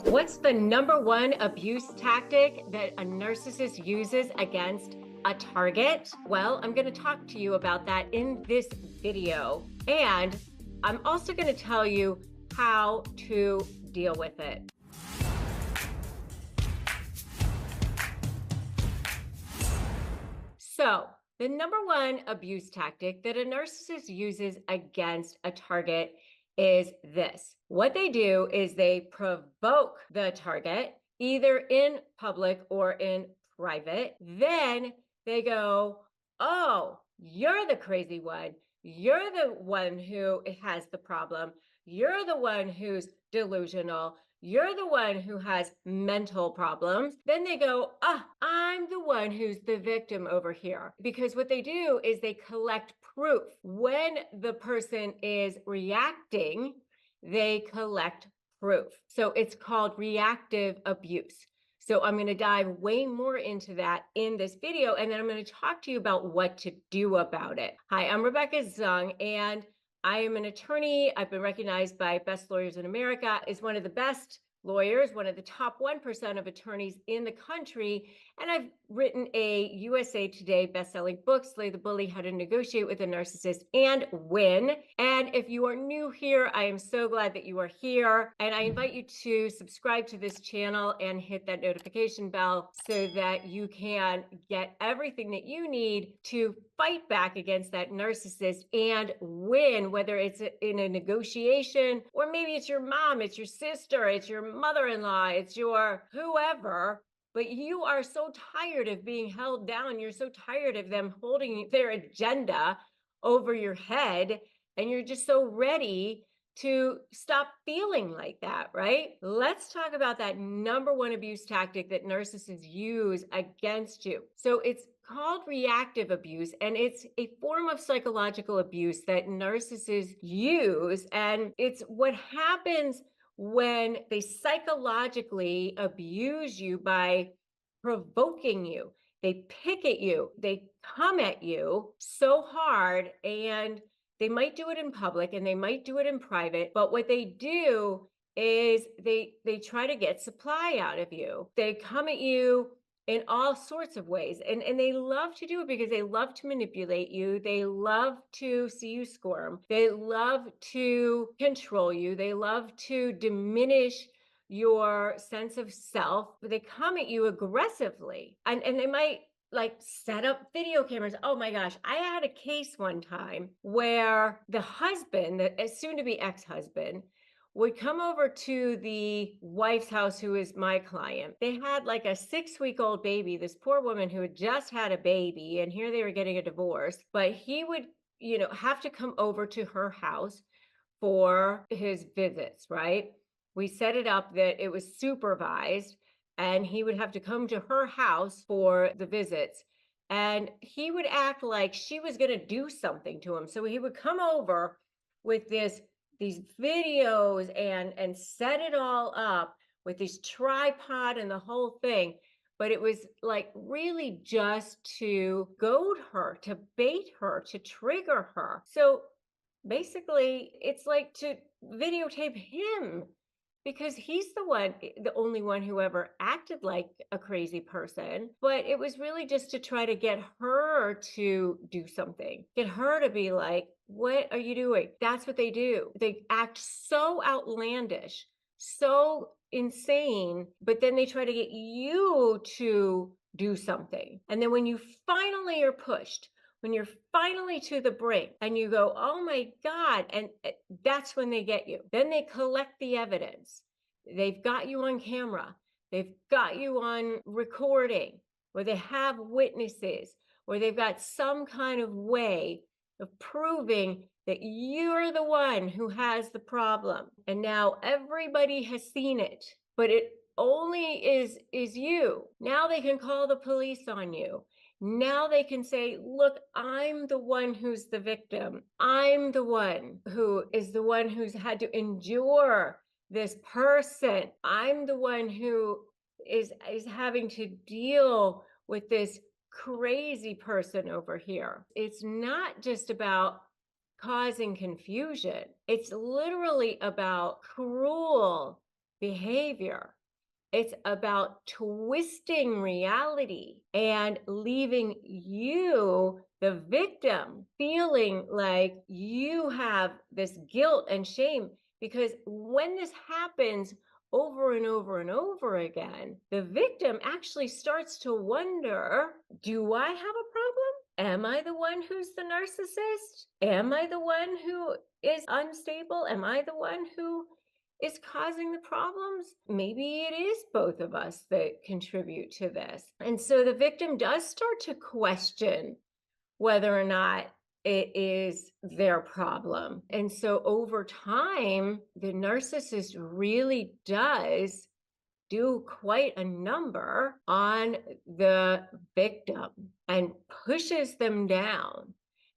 What's the number one abuse tactic that a narcissist uses against a target? Well, I'm going to talk to you about that in this video. And I'm also going to tell you how to deal with it. So, the number one abuse tactic that a narcissist uses against a target is this. What they do is they provoke the target either in public or in private. Then they go, "Oh, you're the crazy one. You're the one who has the problem. You're the one who's delusional. You're the one who has mental problems." Then they go, I'm the one who's the victim over here. Because what they do is they collect proof. When the person is reacting, they collect proof. So it's called reactive abuse. So I'm going to dive way more into that in this video, and then I'm going to talk to you about what to do about it. Hi, I'm Rebecca Zung, and I am an attorney. I've been recognized by Best Lawyers in America as one of the best lawyers, one of the top 1% of attorneys in the country. And I've written a USA Today best-selling book, Slay the Bully, How to Negotiate with a Narcissist and Win. And if you are new here, I am so glad that you are here. And I invite you to subscribe to this channel and hit that notification bell so that you can get everything that you need to fight back against that narcissist and win, whether it's in a negotiation, or maybe it's your mom, it's your sister, it's your mother-in-law, it's your whoever. But you are so tired of being held down. You're so tired of them holding their agenda over your head. And you're just so ready to stop feeling like that, right? Let's talk about that number one abuse tactic that narcissists use against you. So it's called reactive abuse, and it's a form of psychological abuse that narcissists use. And it's what happens when they psychologically abuse you by provoking you. They pick at you, they come at you so hard, and they might do it in public and they might do it in private, but what they do is they try to get supply out of you. They come at you in all sorts of ways, and they love to do it because they love to manipulate you. They love to see you squirm. They love to control you. They love to diminish your sense of self. They come at you aggressively, and they might like set up video cameras. Oh my gosh, I had a case one time where the husband, the soon to be ex-husband, would come over to the wife's house, who is my client. They had like a 6-week-old baby, this poor woman who had just had a baby, and here they were getting a divorce. But he would, have to come over to her house for his visits, right? We set it up that it was supervised, and he would have to come to her house for the visits. And he would act like she was going to do something to him. So he would come over with these videos and set it all up with this tripod and the whole thing. But it was like really just to goad her, to bait her, to trigger her. So basically, it's like to videotape him, because he's the only one who ever acted like a crazy person. But it was really just to try to get her to do something, get her to be like, what are you doing? That's what they do. They act so outlandish, so insane, but then they try to get you to do something. And then when you finally are pushed, when you're finally to the brink and you go, oh my God, and that's when they get you. Then they collect the evidence. They've got you on camera. They've got you on recording, or they have witnesses, or they've got some kind of way of proving that you're the one who has the problem. And now everybody has seen it, but it only is you. Now they can call the police on you. Now they can say, look, I'm the one who's the victim. I'm the one who's had to endure this person. I'm the one who is having to deal with this crazy person over here. It's not just about causing confusion. It's literally about cruel behavior. It's about twisting reality and leaving you, the victim, feeling like you have this guilt and shame. Because when this happens over and over and over again, the victim actually starts to wonder, do I have a problem? Am I the one who's the narcissist? Am I the one who is unstable? Am I the one who is causing the problems? Maybe it is both of us that contribute to this. And so the victim does start to question whether or not it is their problem. And so over time, the narcissist really does do quite a number on the victim and pushes them down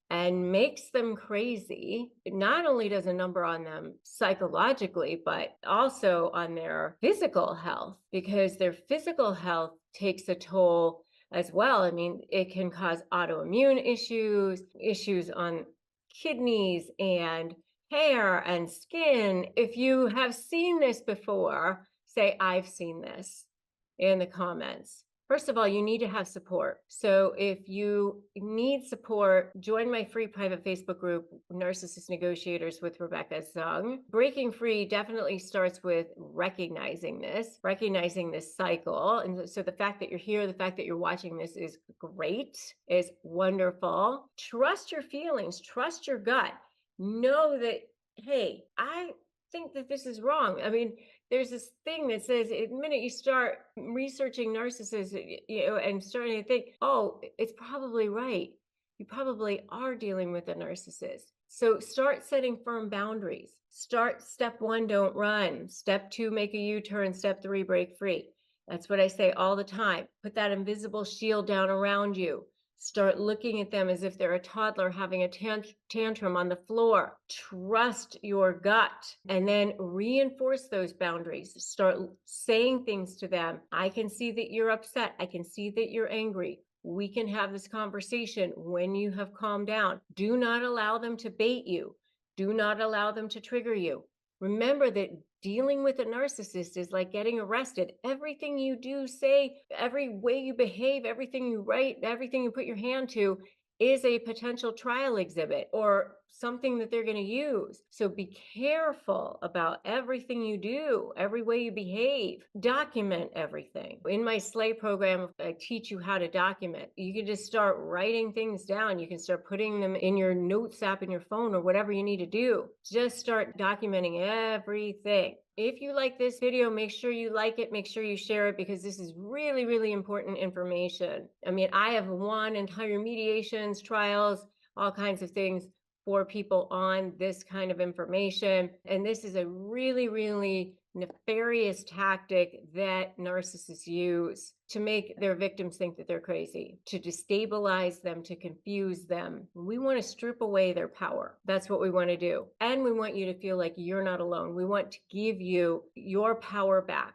and makes them crazy. It not only does a number on them psychologically, but also on their physical health, because their physical health takes a toll as well. I mean, it can cause autoimmune issues, issues on kidneys and hair and skin. If you have seen this before, say, I've seen this in the comments. First of all, you need to have support. So if you need support, join my free private Facebook group, Narcissist Negotiators with Rebecca Zung. Breaking free definitely starts with recognizing this cycle. And so the fact that you're here, the fact that you're watching this is great, is wonderful. Trust your feelings, trust your gut. Know that, hey, I think that this is wrong. I mean, there's this thing that says the minute you start researching narcissists, and starting to think, oh, it's probably right. You probably are dealing with a narcissist. So start setting firm boundaries. Start step 1, don't run. Step 2, make a U-turn. Step 3, break free. That's what I say all the time. Put that invisible shield down around you. Start looking at them as if they're a toddler having a tantrum on the floor. Trust your gut, and then reinforce those boundaries. Start saying things to them. I can see that you're upset. I can see that you're angry. We can have this conversation when you have calmed down. Do not allow them to bait you. Do not allow them to trigger you. Remember that dealing with a narcissist is like getting arrested. Everything you do, say, every way you behave, everything you write, everything you put your hand to is a potential trial exhibit or something that they're going to use. So be careful about everything you do, every way you behave. Document everything. In my Slay program, I teach you how to document. You can just start writing things down. You can start putting them in your notes app in your phone or whatever you need to do. Just start documenting everything. If you like this video, make sure you like it, make sure you share it, because this is really, really important information. I mean, I have won entire mediations, trials, all kinds of things for people on this kind of information. And this is a really, really nefarious tactic that narcissists use to make their victims think that they're crazy, to destabilize them, to confuse them. We want to strip away their power. That's what we want to do. And we want you to feel like you're not alone. We want to give you your power back.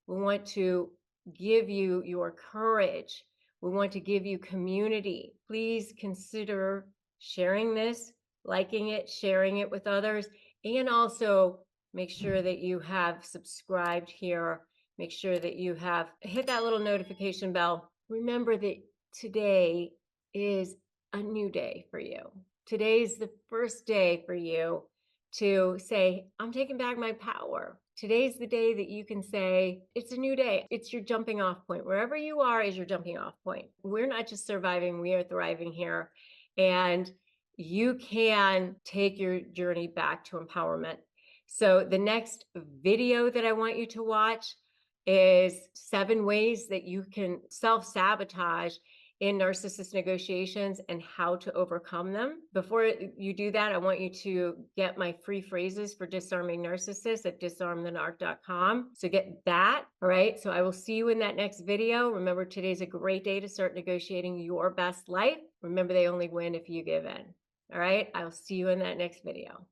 We want to give you your courage. We want to give you community. Please consider sharing this, liking it, sharing it with others, and also make sure that you have subscribed here. Make sure that you have hit that little notification bell. Remember that today is a new day for you. Today is the first day for you to say, I'm taking back my power. Today's the day that you can say, it's a new day. It's your jumping off point. Wherever you are is your jumping off point. We're not just surviving, we are thriving here. And you can take your journey back to empowerment. So the next video that I want you to watch is 7 ways that you can self-sabotage in narcissist negotiations and how to overcome them. Before you do that, I want you to get my free phrases for disarming narcissists at disarmthenarc.com. So get that, all right? So I will see you in that next video. Remember, today's a great day to start negotiating your best life. Remember, they only win if you give in. All right, I'll see you in that next video.